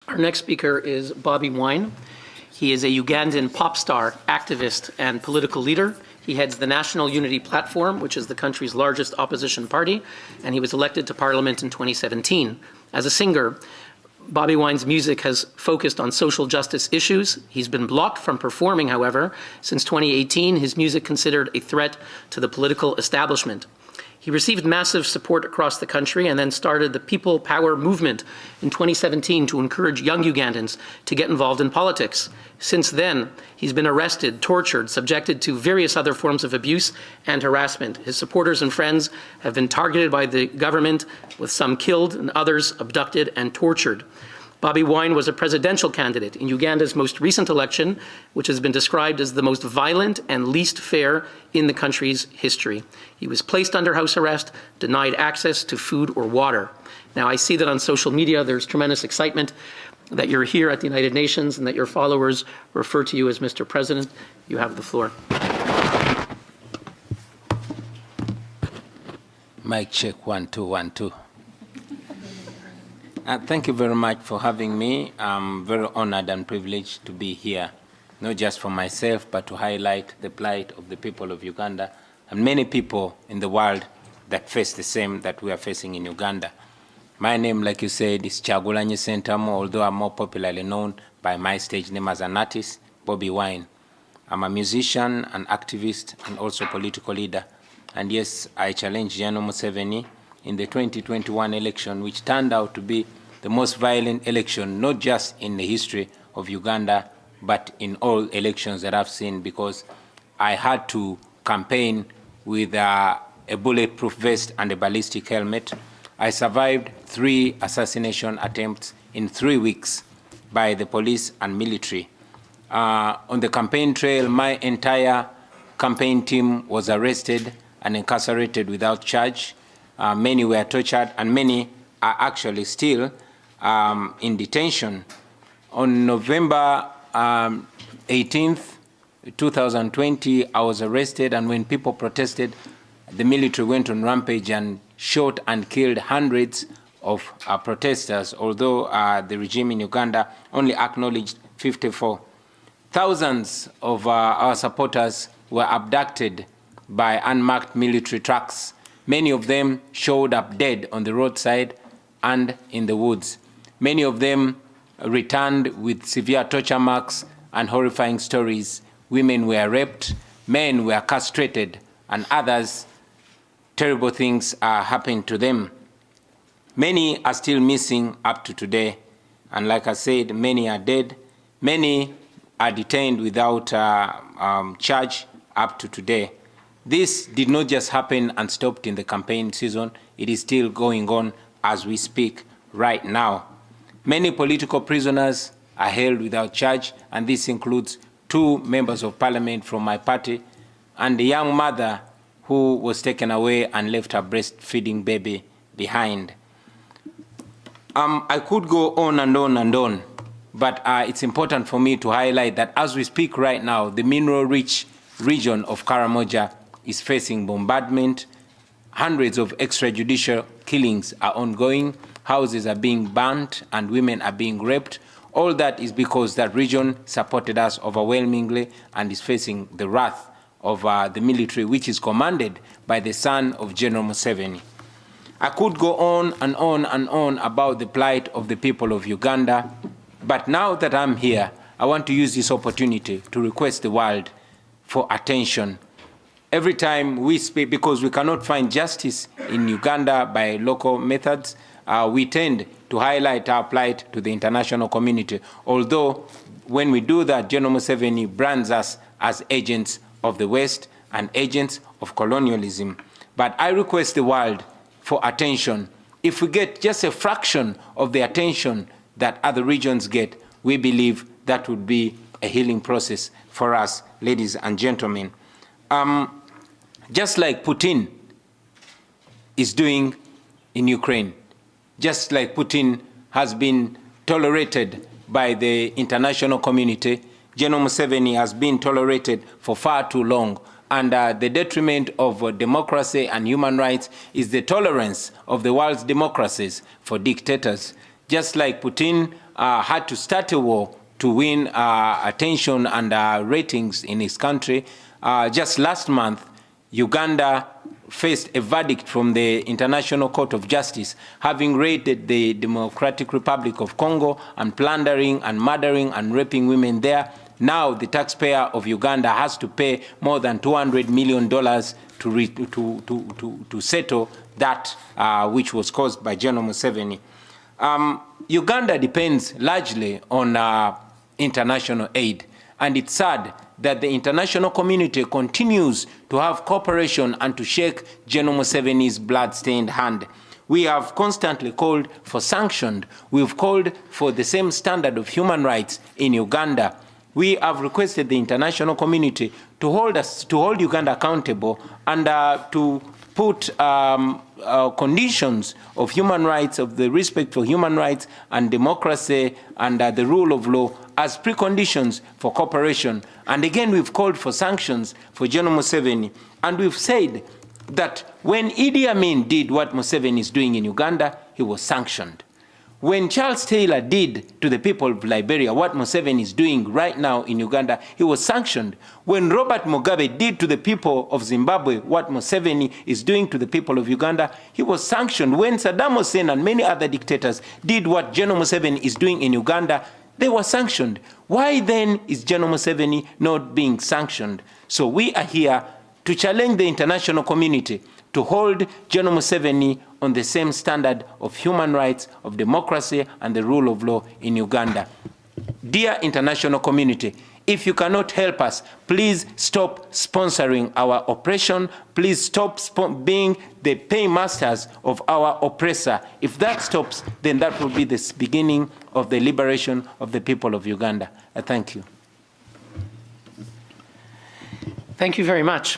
Our next speaker is B.wine. He is a Ugandan pop star, activist, and political leader. He heads the National Unity Platform, which is the country's largest opposition party, and he was elected to parliament in 2017. As a singer, B.wine's music has focused on social justice issues. He's been blocked from performing, however. Since 2018, his music considered a threat to the political establishment. He received massive support across the country and then started the People Power movement in 2017 to encourage young Ugandans to get involved in politics. Since then, he's been arrested, tortured, subjected to various other forms of abuse and harassment. His supporters and friends have been targeted by the government, with some killed and others abducted and tortured. B.wine was a presidential candidate in Uganda's most recent election, which has been described as the most violent and least fair in the country's history. He was placed under house arrest, denied access to food or water. Now, I see that on social media there's tremendous excitement that you're here at the United Nations and that your followers refer to you as Mr. President. You have the floor. Mic check, 1, 2, 1, 2. Thank you very much for having me. I'm very honored and privileged to be here, not just for myself, but to highlight the plight of the people of Uganda and many people in the world that face the same that we are facing in Uganda. My name, like you said, is Kyagulanyi Ssentamu, although I'm more popularly known by my stage name as an artist, B.wine. I'm a musician, an activist, and also political leader. And yes, I challenged General Museveni in the 2021 election, which turned out to be the most violent election, not just in the history of Uganda, but in all elections that I've seen, because I had to campaign with a bulletproof vest and a ballistic helmet. I survived 3 assassination attempts in 3 weeks by the police and military. On the campaign trail, my entire campaign team was arrested and incarcerated without charge. Many were tortured, and many are actually still in detention. On November 18th, 2020, I was arrested, and when people protested, the military went on rampage and shot and killed hundreds of protesters, although the regime in Uganda only acknowledged 54. Thousands of our supporters were abducted by unmarked military trucks. Many of them showed up dead on the roadside and in the woods. Many of them returned with severe torture marks and horrifying stories. Women were raped, men were castrated, and others, terrible things happened to them. Many are still missing up to today. And like I said, many are dead. Many are detained without charge up to today. This did not just happen and stopped in the campaign season. It is still going on as we speak right now. Many political prisoners are held without charge, and this includes 2 members of parliament from my party and a young mother who was taken away and left her breastfeeding baby behind. I could go on and on and on, but it's important for me to highlight that as we speak right now, the mineral-rich region of Karamoja is facing bombardment. Hundreds of extrajudicial killings are ongoing. Houses are being burnt and women are being raped. All that is because that region supported us overwhelmingly and is facing the wrath of the military, which is commanded by the son of General Museveni. I could go on and on and on about the plight of the people of Uganda, but now that I'm here, I want to use this opportunity to request the world for attention. Every time we speak, because we cannot find justice in Uganda by local methods, we tend to highlight our plight to the international community, although when we do that, General Museveni brands us as agents of the West and agents of colonialism. But I request the world for attention. If we get just a fraction of the attention that other regions get, we believe that would be a healing process for us, ladies and gentlemen. Just like Putin is doing in Ukraine, just like Putin has been tolerated by the international community, General Museveni has been tolerated for far too long. And the detriment of democracy and human rights is the tolerance of the world's democracies for dictators. Just like Putin had to start a war to win attention and ratings in his country. Just last month, Uganda faced a verdict from the International Court of Justice, having raided the Democratic Republic of Congo and plundering and murdering and raping women there. Now the taxpayer of Uganda has to pay more than $200 million to settle that which was caused by General Museveni. Uganda depends largely on international aid, and it's sad that the international community continues to have cooperation and to shake General Museveni's blood-stained hand. We have constantly called for sanctions. We've called for the same standard of human rights in Uganda. We have requested the international community to hold Uganda accountable and to put conditions of human rights, of the respect for human rights and democracy and the rule of law as preconditions for cooperation. And again, we've called for sanctions for General Museveni. And we've said that when Idi Amin did what Museveni is doing in Uganda, he was sanctioned. When Charles Taylor did to the people of Liberia what Museveni is doing right now in Uganda, he was sanctioned. When Robert Mugabe did to the people of Zimbabwe what Museveni is doing to the people of Uganda, he was sanctioned. When Saddam Hussein and many other dictators did what General Museveni is doing in Uganda, they were sanctioned. Why then is General Museveni not being sanctioned? So we are here to challenge the international community to hold General Museveni on the same standard of human rights, of democracy, and the rule of law in Uganda. Dear international community, if you cannot help us, please stop sponsoring our oppression. Please stop being the paymasters of our oppressor. If that stops, then that will be the beginning of the liberation of the people of Uganda. Thank you. Thank you very much.